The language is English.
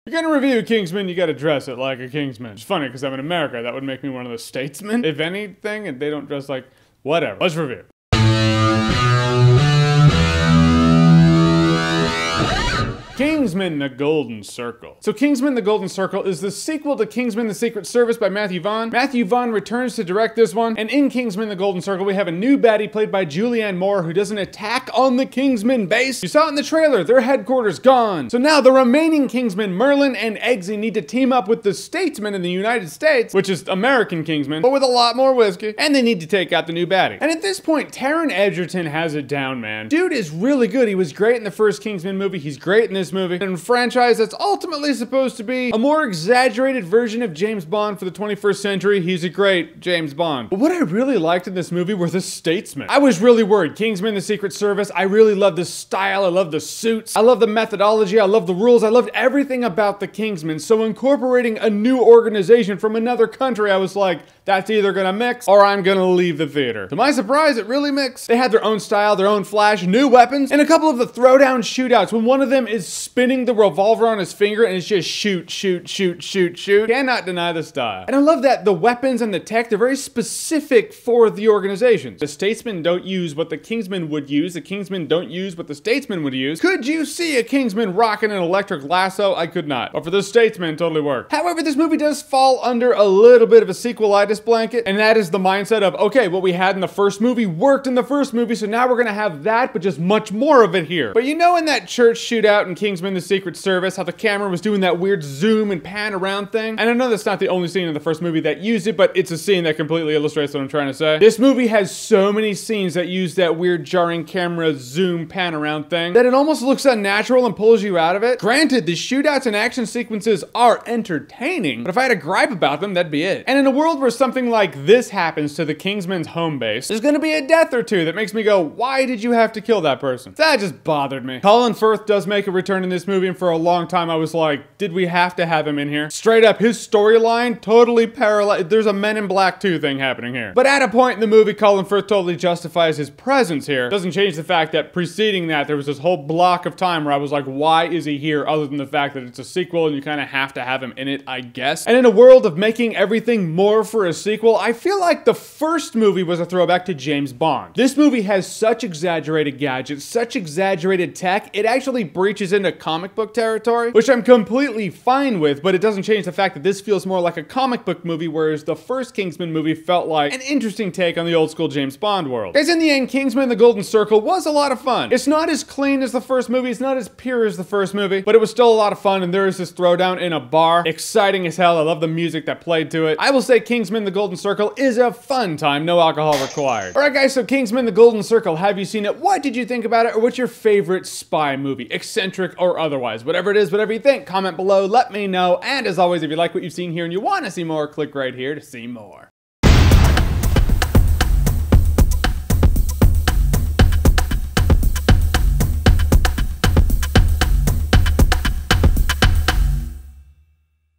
You're gonna review Kingsman, you gotta dress it like a Kingsman. It's funny, because I'm in America, that would make me one of the statesmen, if anything, and they don't dress like... whatever. Let's review. Kingsman: The Golden Circle. So Kingsman: The Golden Circle is the sequel to Kingsman: The Secret Service by Matthew Vaughn. Matthew Vaughn returns to direct this one, and in Kingsman: The Golden Circle we have a new baddie played by Julianne Moore who does an attack on the Kingsman base. You saw it in the trailer, their headquarters gone. So now the remaining Kingsmen, Merlin and Eggsy, need to team up with the Statesmen in the United States, which is American Kingsmen, but with a lot more whiskey, and they need to take out the new baddie. And at this point, Taron Egerton has it down, man. Dude is really good. He was great in the first Kingsman movie, he's great in this movie, and a franchise that's ultimately supposed to be a more exaggerated version of James Bond for the 21st century. He's a great James Bond. But what I really liked in this movie were the Statesmen. I was really worried. Kingsman: The Secret Service, I really love the style, I love the suits, I love the methodology, I love the rules, I loved everything about the Kingsmen. So incorporating a new organization from another country, I was like, that's either gonna mix or I'm gonna leave the theater. To my surprise, it really mixed. They had their own style, their own flash, new weapons, and a couple of the throwdown shootouts when one of them is spinning the revolver on his finger and it's just shoot, shoot, shoot, shoot, shoot. Cannot deny the style. And I love that the weapons and the tech, they're very specific for the organizations. The Statesmen don't use what the Kingsmen would use. The Kingsmen don't use what the Statesmen would use. Could you see a Kingsman rocking an electric lasso? I could not. But for the Statesmen, totally worked. However, this movie does fall under a little bit of a sequelitis blanket, and that is the mindset of, okay, what we had in the first movie worked in the first movie, so now we're gonna have that, but just much more of it here. But you know, in that church shootout in Kingsman: The Secret Service, how the camera was doing that weird zoom and pan around thing? And I know that's not the only scene in the first movie that used it, but it's a scene that completely illustrates what I'm trying to say. This movie has so many scenes that use that weird jarring camera zoom pan around thing that it almost looks unnatural and pulls you out of it. Granted, the shootouts and action sequences are entertaining, but if I had a gripe about them, that'd be it. And in a world where something like this happens to the Kingsmen's home base, there's gonna be a death or two that makes me go, why did you have to kill that person? That just bothered me. Colin Firth does make a return in this movie, and for a long time I was like, did we have to have him in here? Straight up, his storyline totally parallel. There's a Men in Black 2 thing happening here. But at a point in the movie, Colin Firth totally justifies his presence here. Doesn't change the fact that preceding that, there was this whole block of time where I was like, why is he here, other than the fact that it's a sequel and you kind of have to have him in it, I guess. And in a world of making everything more for a sequel, I feel like the first movie was a throwback to James Bond. This movie has such exaggerated gadgets, such exaggerated tech, it actually breaches into comic book territory, which I'm completely fine with, but it doesn't change the fact that this feels more like a comic book movie, whereas the first Kingsman movie felt like an interesting take on the old school James Bond world. Guys, in the end, Kingsman: The Golden Circle was a lot of fun. It's not as clean as the first movie, it's not as pure as the first movie, but it was still a lot of fun, and there is this throwdown in a bar. Exciting as hell. I love the music that played to it. I will say Kingsman: The Golden Circle is a fun time, no alcohol required. Alright guys, so Kingsman: The Golden Circle, have you seen it? What did you think about it? Or what's your favorite spy movie? Eccentric or otherwise. Whatever it is, whatever you think, comment below, let me know. And as always, if you like what you've seen here and you want to see more, click right here to see more.